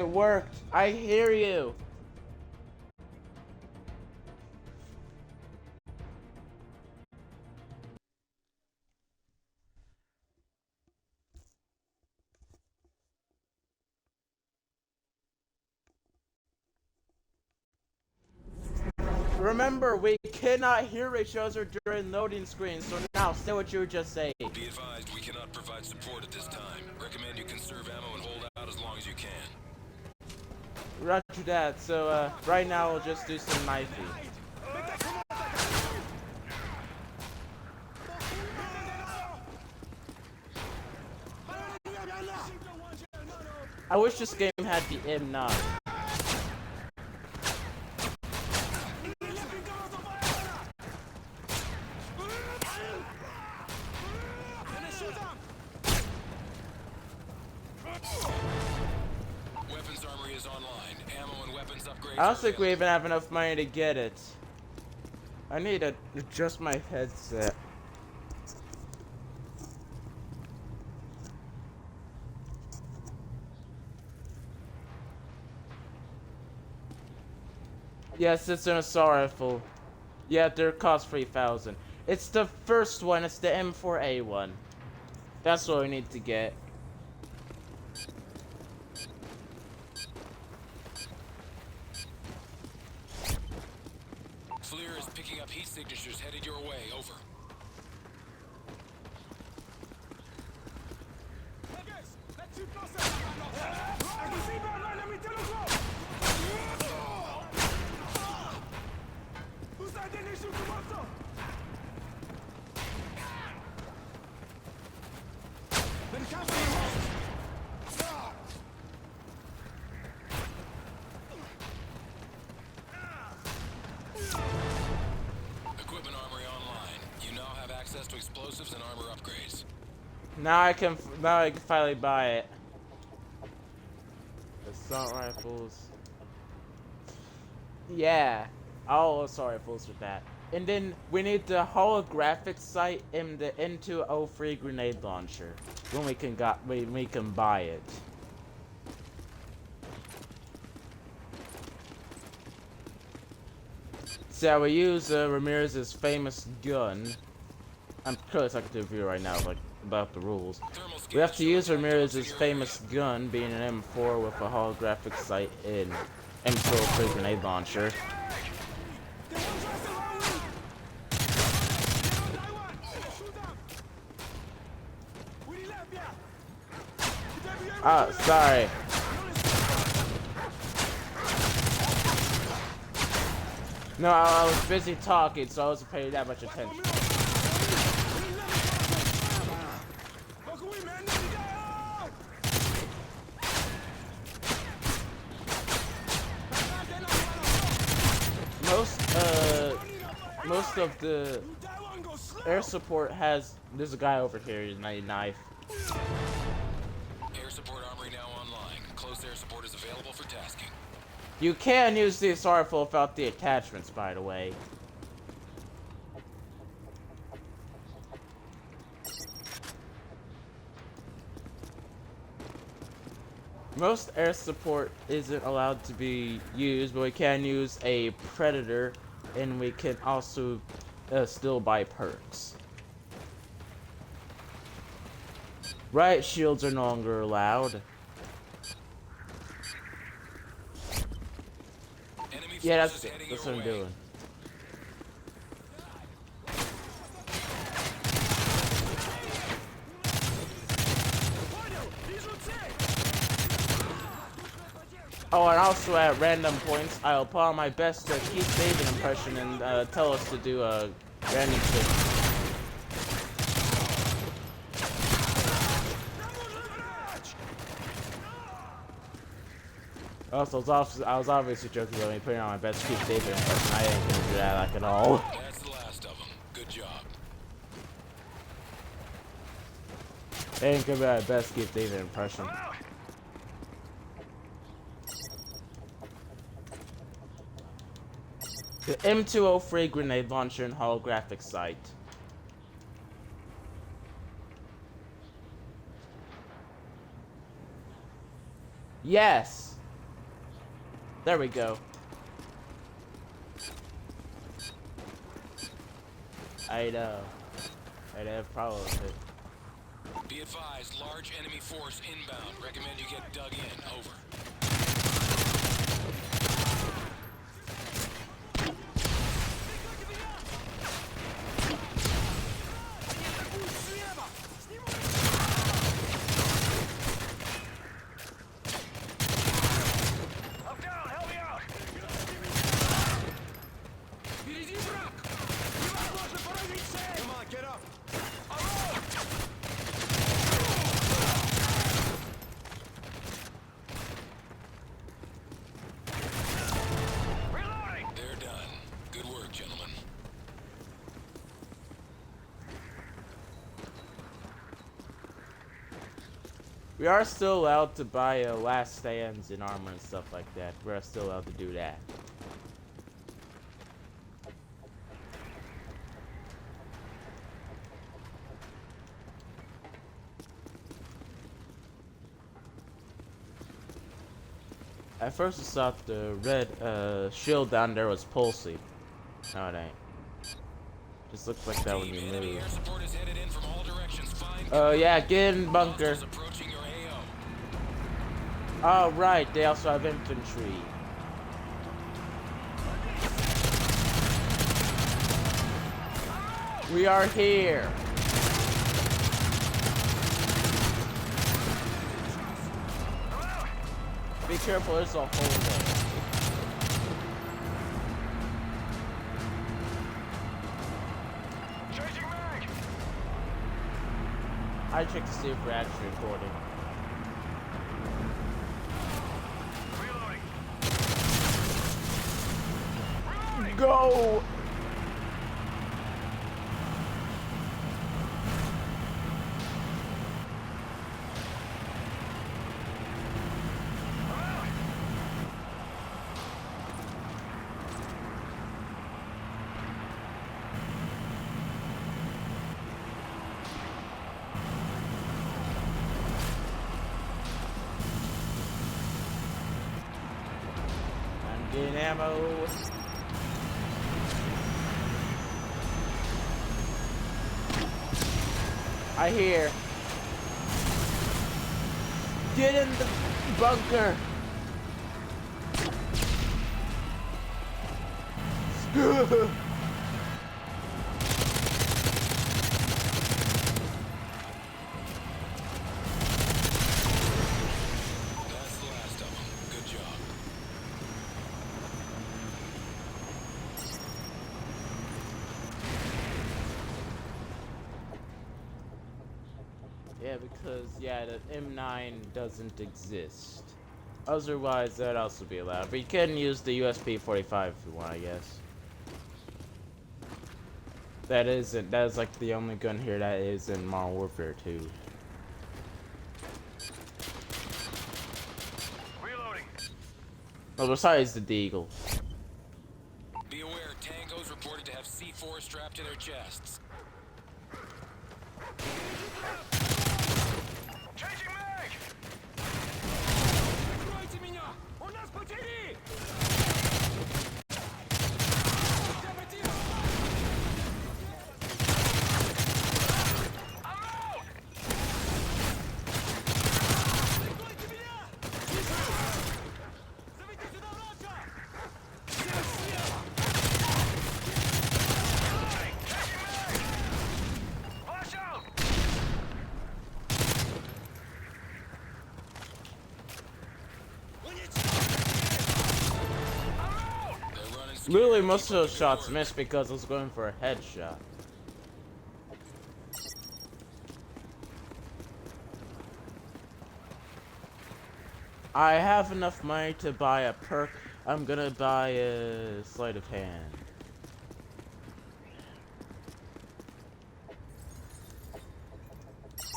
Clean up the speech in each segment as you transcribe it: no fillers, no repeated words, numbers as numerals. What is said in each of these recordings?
It worked. I hear you. Remember, we cannot hear each other during loading screens, so now say what you were just saying. Be advised, we cannot provide support at this time. Recommend you conserve ammo and hold out as long as you can. Roger that, so right now we'll just do some knifing. I wish this game had the M9. Weapons armory is online. Ammo and weapons upgrades. I don't think we even have enough money to get it. I need to adjust my headset. Yes, it's an assault rifle. Yeah, they're cost 3,000. It's the first one. It's the M4A1. That's what we need to get. FLIR is picking up heat signatures headed your way. Over. Equipment armory online. You now have access to explosives and armor upgrades. Now I can finally buy it. Assault rifles. Yeah, all assault rifles with that. And then we need the holographic sight and the M203 grenade launcher when we can buy it. So we use Ramirez's famous gun. I'm curious I could do a video right now about the rules. We have to use Ramirez's famous gun, being an M4 with a holographic sight and M203 grenade launcher. Oh, sorry. No, I was busy talking, so I wasn't paying that much attention. Most of the air support has. There's a guy over here with a knife. Air support armory now online. Close air support is available for tasking. You can use the assault rifle without the attachments, by the way. Most air support isn't allowed to be used, but we can use a Predator, and we can also still buy perks. Riot shields are no longer allowed. Yeah, that's what I'm doing. Oh, and also at random points, I'll put on my best Keith David impression and tell us to do a random thing. Also, I was obviously joking about me putting on my best Keith David impression. I ain't gonna do that like at all. That's the last of them. Good job. I ain't gonna be my best Keith David impression. The M203 grenade launcher and holographic sight. Yes! There we go. I know. I'd have problems with it. Be advised, large enemy force inbound. Recommend you get dug in. Over. We are still allowed to buy last stands and armor and stuff like that. We are still allowed to do that. At first I thought the red shield down there was pulsing. No, it ain't. Just looks like that when you move. Yeah, get in bunker. Oh, right, they also have infantry. We are here. Be careful, there's a hole there. I checked to see if we're actually recording. Go! I'm getting ammo. I hear. Get in the bunker. Yeah, because, yeah, the M9 doesn't exist. Otherwise, that'd also be allowed. But you can use the USP-45 if you want, I guess. That is like the only gun here that is in Modern Warfare 2. Reloading. Well, besides the Deagle. Be aware, tangos reported to have C4 strapped to their chests. Changing mag! Прикройте меня! У нас потери! Literally, most of those shots missed because I was going for a headshot. I have enough money to buy a perk. I'm gonna buy a sleight of hand.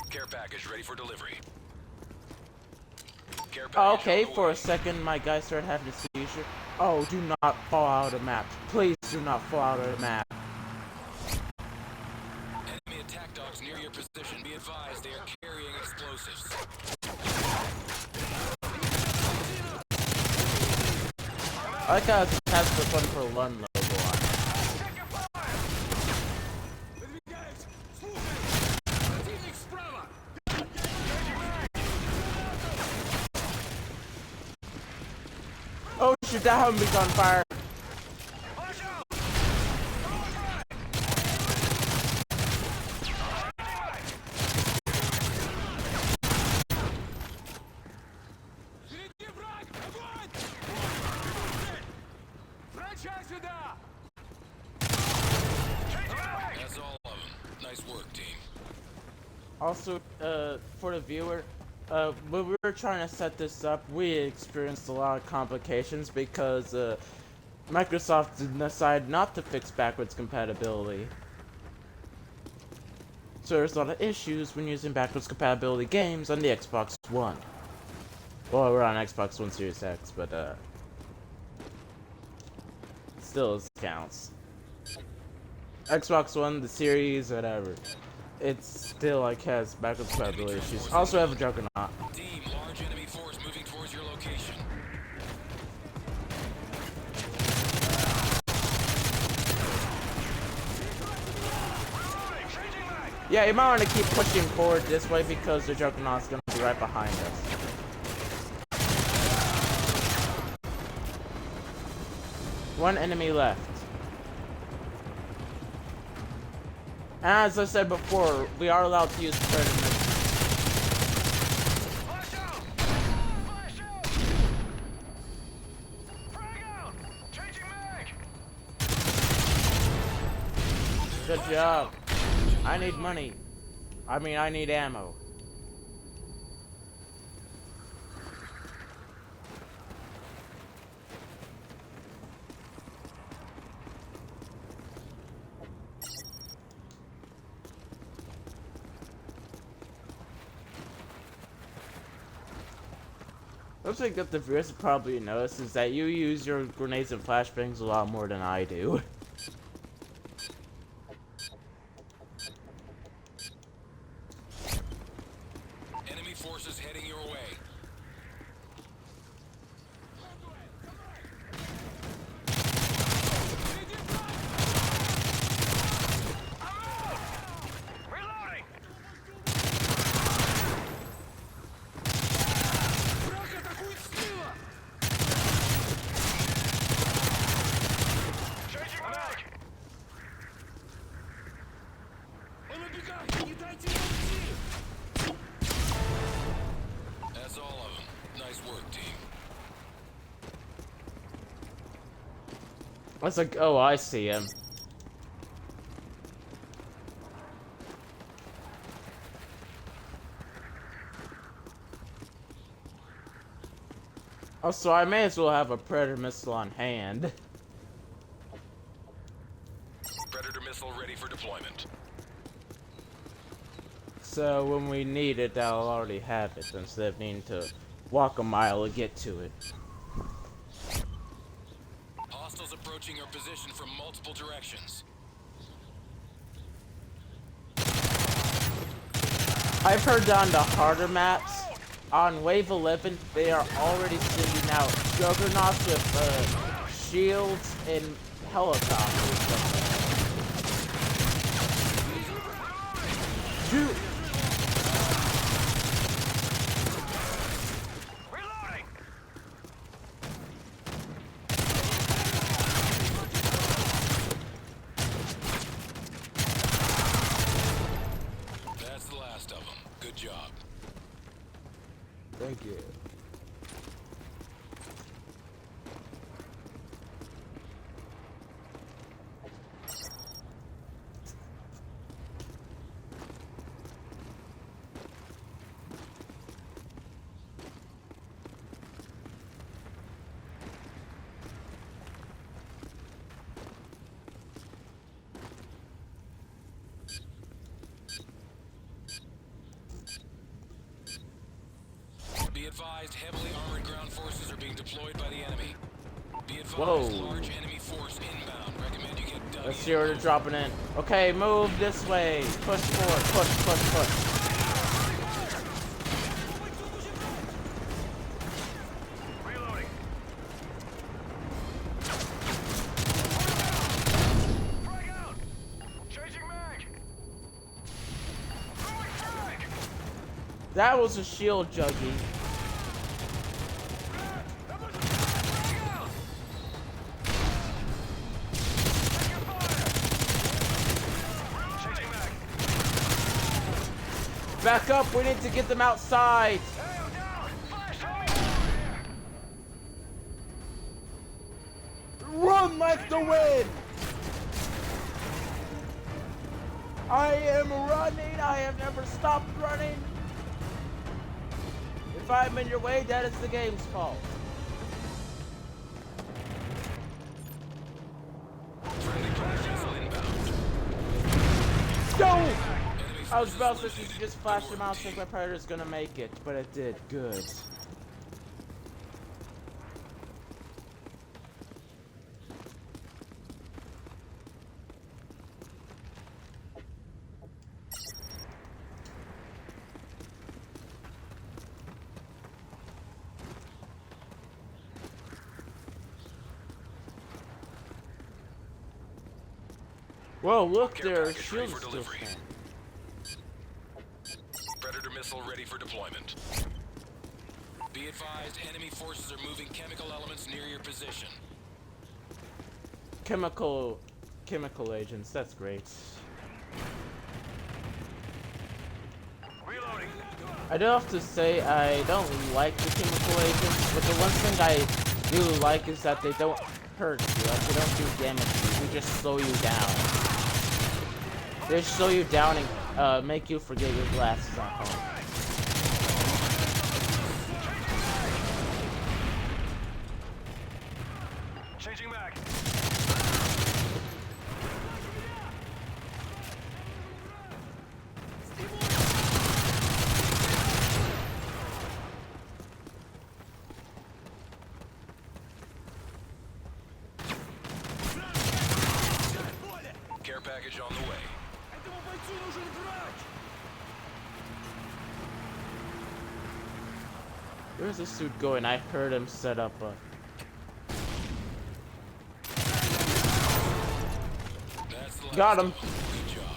Care package ready for delivery. Care Oh, package okay, on the for way. a second my guy started having a seizure. Oh, do not fall out of the map. Please do not fall out of the map. Enemy attack dogs near your position. Be advised, they are carrying explosives. I like how it has the Fun for Lund logo on it. Oh shit, that Humvee's on fire! That's all of them. Nice work, team. Also, for the viewer, when we were trying to set this up, we experienced a lot of complications because Microsoft decided not to fix backwards compatibility. So there's a lot of issues when using backwards compatibility games on the Xbox One. Well, we're on Xbox One Series X, but still this counts. Xbox One, the series, whatever. It still like has backwards compatibility issues. Also have a Juggernaut. Team, large enemy force moving towards your location. Yeah, you might want to keep pushing forward this way because the Juggernaut's gonna be right behind us. One enemy left. And as I said before, we are allowed to use predator missiles. Flash out! Flash out! Frag out! Changing mag! Good job. I need money. I mean, I need ammo. One thing that the viewers have probably noticed is that you use your grenades and flashbangs a lot more than I do. Enemy forces heading your way. Reloading! Changing mag! That's all of them. Nice work, team. I was like, oh, I see him. Also, I may as well have a Predator missile on hand. Predator missile ready for deployment. So when we need it, I'll already have it instead of needing to walk a mile to get to it. Hostiles approaching our position from multiple directions. I've heard that on the harder maps, on Wave 11, they are already sending out Juggernauts with shields and helicopters. Shoot! Reloading! That's the last of them. Good job. Thank you. Be advised, heavily armored ground forces are being deployed by the enemy. Be advised, Whoa. large enemy force inbound. Recommend you get dug Let's in. see where they're dropping in. Okay, move this way. Push forward. Push, push, push. Reloading! That was a shield, Juggy. Back up, we need to get them outside. Run like the wind. I am running, I have never stopped running. If I'm in your way, that is the game's fault. Go! I was about to just flash him out, think my predator's gonna make it, but it did. Good. Whoa, look, their shield is still standing. Predator missile ready for deployment. Be advised, enemy forces are moving chemical elements near your position. Chemical agents, that's great. Reloading. I do have to say, I don't like the chemical agents, but the one thing I do like is that they don't hurt you, like they don't do damage to you, they just slow you down. They slow you down and make you forget your glasses at home. Changing back. Care package on the way. Where's this dude going? I heard him set up a... That's the last Got him. one. Good job.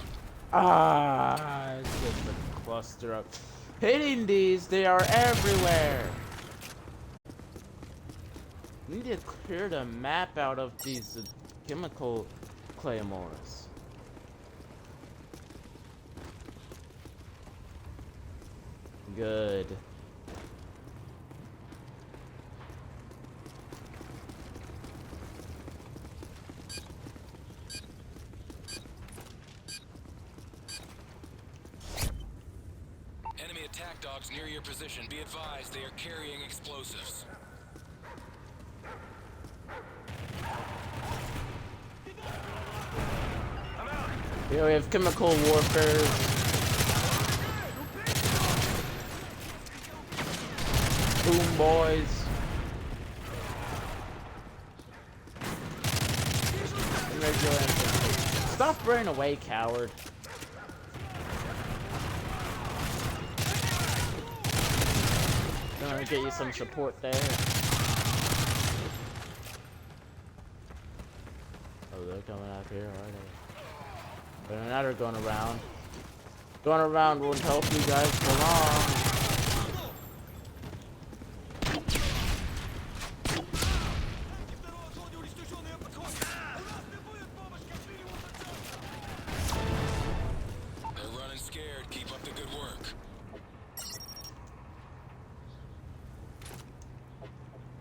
Ah, it's just a cluster up. Hitting these, they are everywhere. We need to clear the map out of these chemical claymores. Good. Enemy attack dogs near your position. Be advised, they are carrying explosives. Here we have chemical warfare. Boom, boys. Stop running away, coward. Gonna get you some support there. Oh, they're coming out here, are they? But now they're going around. Going around won't help you guys for long. They're running scared. Keep up the good work.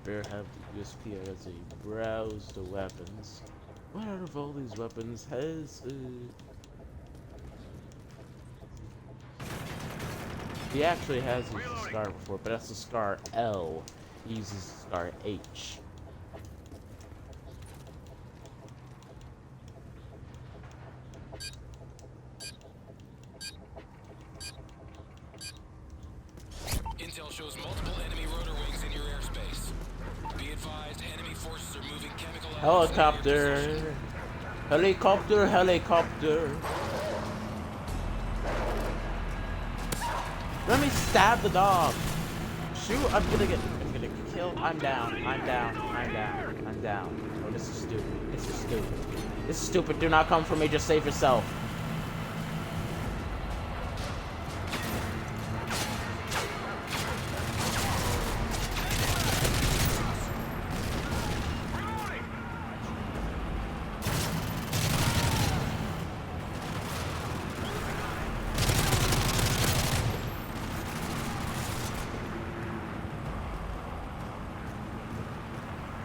Bear have the USP as he browse the weapons. What out of all these weapons has he actually has used the SCAR before, but that's the SCAR L. He uses the SCAR H. Intel shows multiple enemy rotor wings in your airspace. Be advised, enemy forces are moving chemical elements near your position. Helicopter! Helicopter! Let me stab the dog! Shoot! I'm gonna kill. I'm down. I'm down. I'm down. I'm down. Oh, this is stupid. This is stupid. This is stupid. Do not come for me. Just save yourself.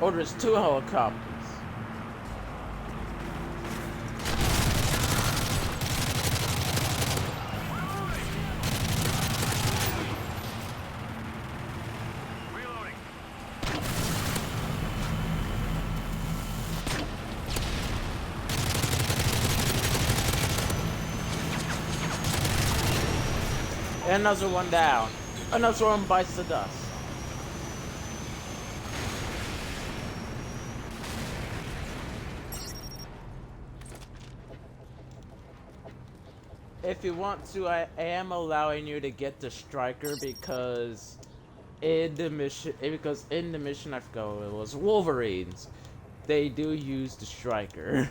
Oh, there's 2 helicopters. Reloading. Another one down. Another one bites the dust. If you want to, I am allowing you to get the striker because in the mission, I forgot what it was, Wolverines, they do use the striker.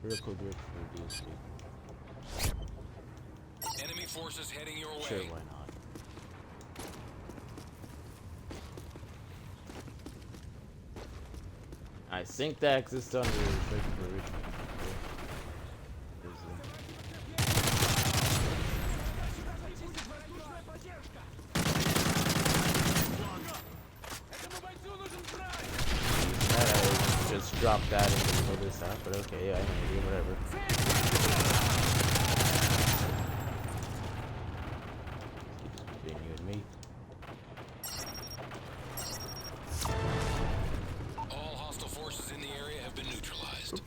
Real quick, Enemy forces heading your way. sure, why not? I think that exists under restriction. Just drop that and pull this out, but okay, yeah, I do whatever. Between you and me. All hostile forces in the area have been neutralized.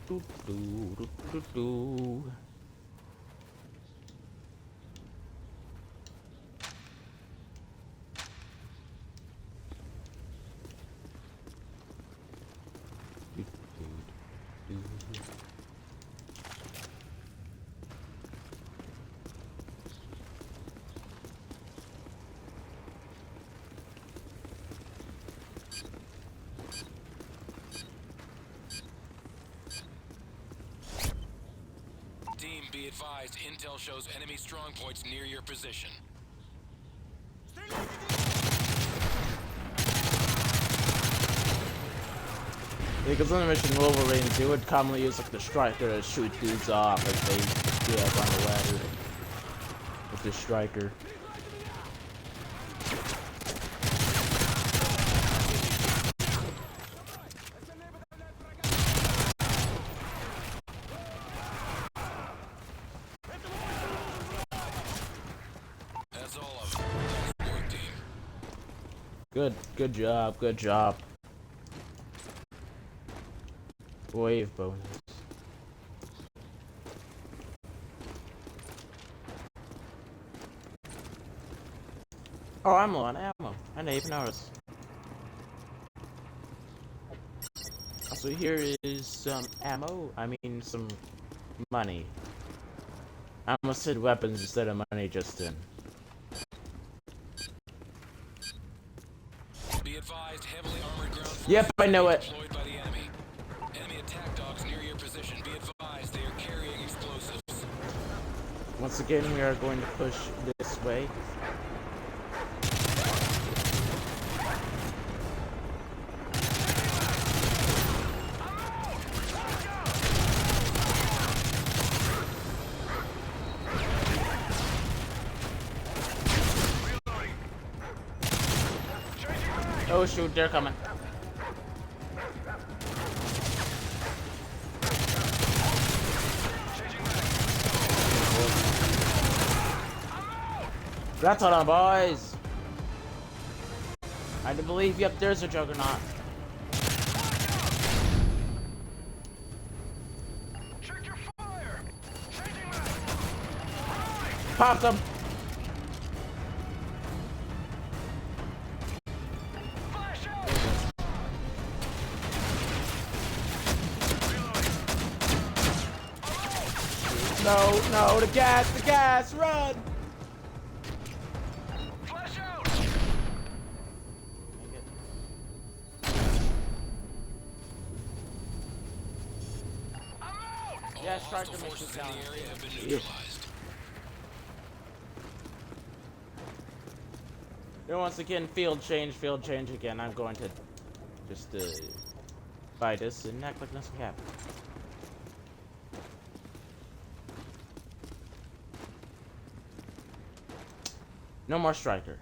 Team, be advised, intel shows enemy strong points near your position. Because on the mission Wolverines, you would commonly use like the striker to shoot dudes off as they get up on the ladder with the striker. That's all of it. Nice work, team. Good job, good job. Wave bonus. Oh, I'm low on ammo. I didn't even notice. Also, here is some ammo. I mean, some money. I almost said weapons instead of money just then. Be advised, heavily armored ground forces Yep, I know it. deployed by the enemy. Enemy attack dogs near your position. Be advised, they are carrying explosives. Once again, we are going to push this way. Oh shoot, they're coming. That's on, boys. I do believe, yep, there's a juggernaut. Check your fire. Changing mag. Pop them. Flash out. No, the gas, run! Flash out. I'm out. Yeah, All striker hostile missions forces in down. the area have been neutralized. Then once again, field change again. I'm going to just buy this and act like nothing happened. No more striker.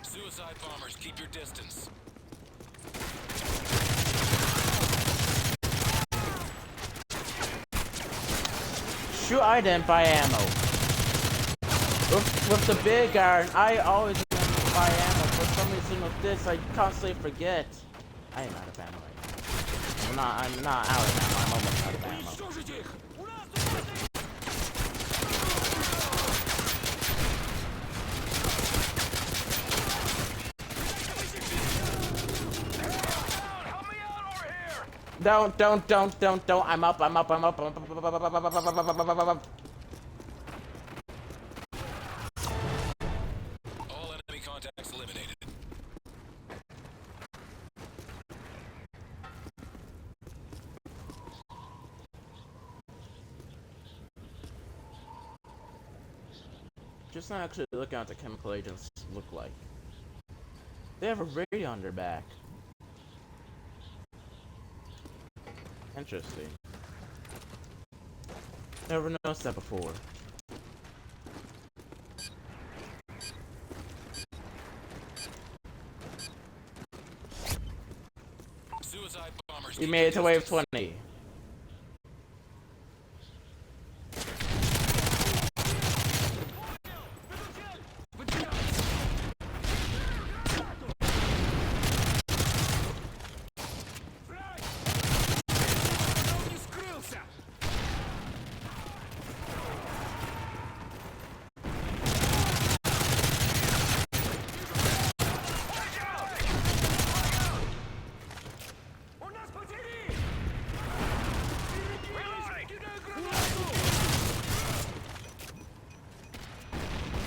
Suicide bombers, keep your distance. Shoot, I didn't buy ammo. With the big iron, I always buy ammo. For some reason with this, I constantly forget. I am out of ammo right now. I'm not out of ammo, I'm almost out of ammo. Don't. I'm up. All enemy contacts eliminated. Just not actually looking at what the chemical agents look like. They have a radio on their back. Interesting. Never noticed that before. Suicide bombers. We made it to wave 20.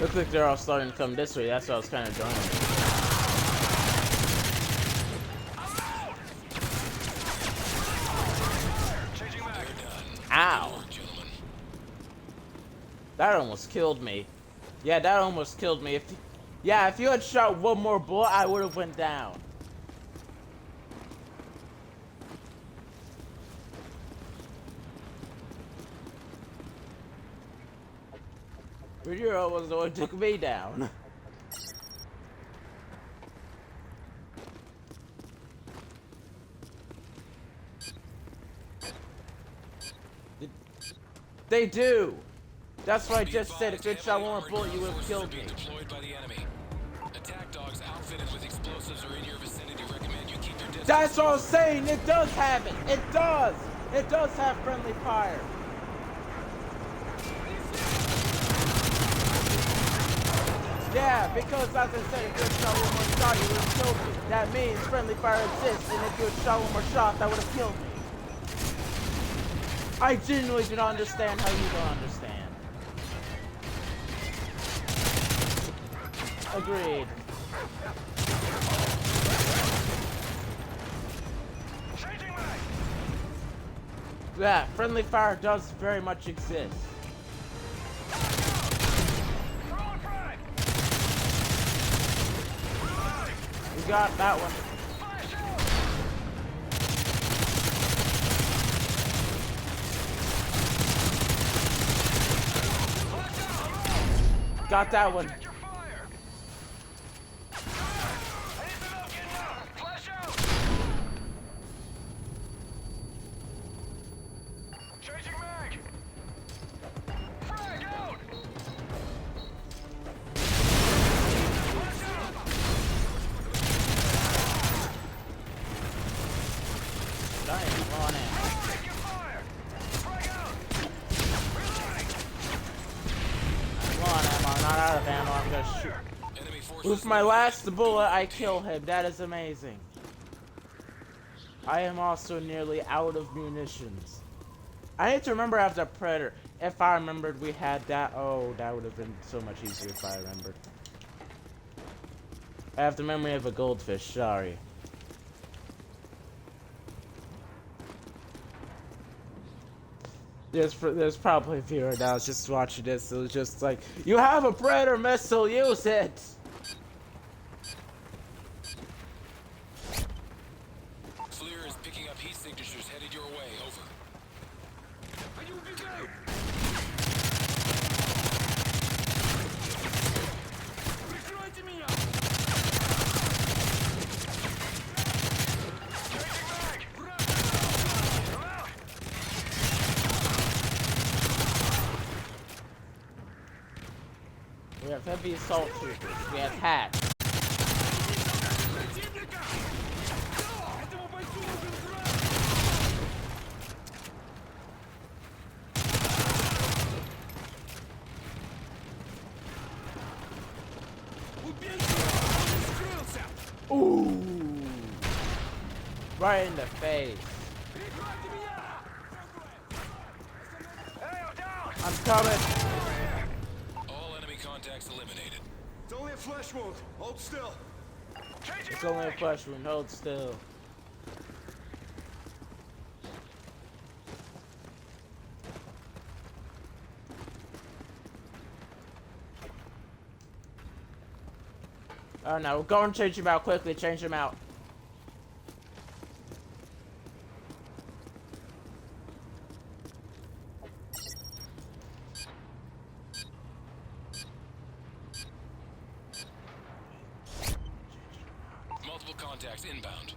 Looks like they're all starting to come this way. That's what I was kind of doing. Ow! That almost killed me. Yeah, that almost killed me. If you had shot one more bullet, I would have went down. Ramirez was the one who took me down. They do! That's what I just said. If you had shot one more bullet, you would have killed me. Deployed by the enemy. Attack dogs outfitted with explosives are in your vicinity. Recommend you keep your distance. That's what I was saying! It does have it! It does! It does have friendly fire! Yeah, because as I said, if you had shot one more shot, you would have killed me. That means friendly fire exists, and if you had shot one more shot, that would have killed me. I genuinely do not understand how you don't understand. Agreed. Yeah, friendly fire does very much exist. We got that one. Got that one. With my last bullet, I kill him. That is amazing. I am also nearly out of munitions. I need to remember after Predator. If I remembered we had that. Oh, that would have been so much easier if I remembered. I have the memory of a goldfish. Sorry. There's probably a viewer right now just watching this. It was just like, you have a Predator missile, use it! signatures headed your way. Over. Они убегают! Прикройте меня! Changing mag! Враг! Hello? We have heavy assault troopers. We have hats. Противника! Этому бойцу нужен враг! Убейте! Он скрылся! Ooh. Right in the face. Прикройте меня! Hey, I'm down! I'm coming. All enemy contacts eliminated. It's only a flesh wound. Hold still. Changing It's only a mag! flesh wound. Hold still. Oh no, go and change him out quickly. Change him out. Multiple contacts inbound.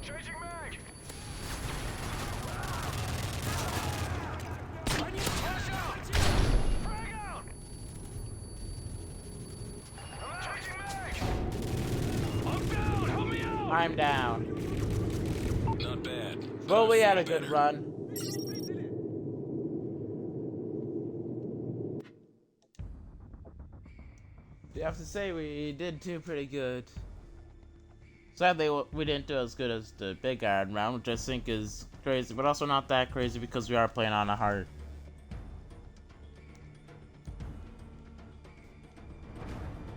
Changing mag! I need flash out! Frag out! Changing mag! I'm down! Help me out! I'm down. Not bad. Well, we had a Better. good run. You have to say we did do pretty good. Sadly, we didn't do as good as the Big Iron round, which I think is crazy, but also not that crazy because we are playing on a hard.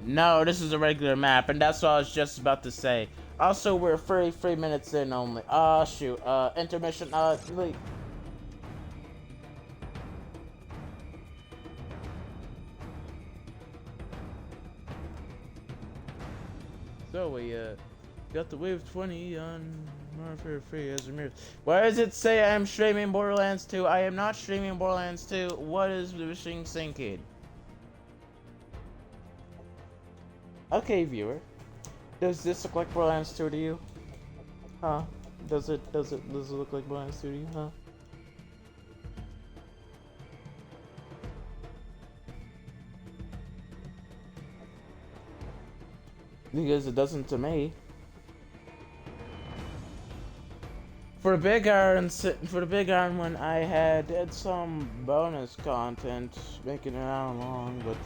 No, this is a regular map, and that's what I was just about to say. Also, we're 33 minutes in only. Oh, shoot. Intermission. Wait. So we, got the Wave 20 on Warfare Free as Ramirez. Why does it say I am streaming Borderlands 2? I am not streaming Borderlands 2. What is the machine thinking? Okay, viewer. Does this look like Borderlands 2 to you? Huh? Does it look like Borderlands 2 to you? Huh? Because it doesn't to me. For the big iron one, I did some bonus content making it out long, but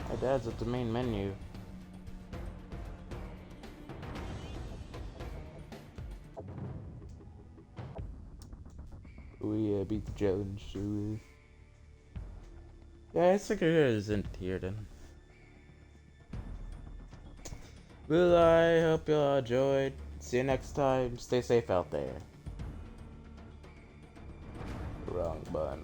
my dad's at the main menu. We beat the challenge, so yeah, I think it isn't here then. Well, I hope you all enjoyed. See you next time. Stay safe out there. Wrong button.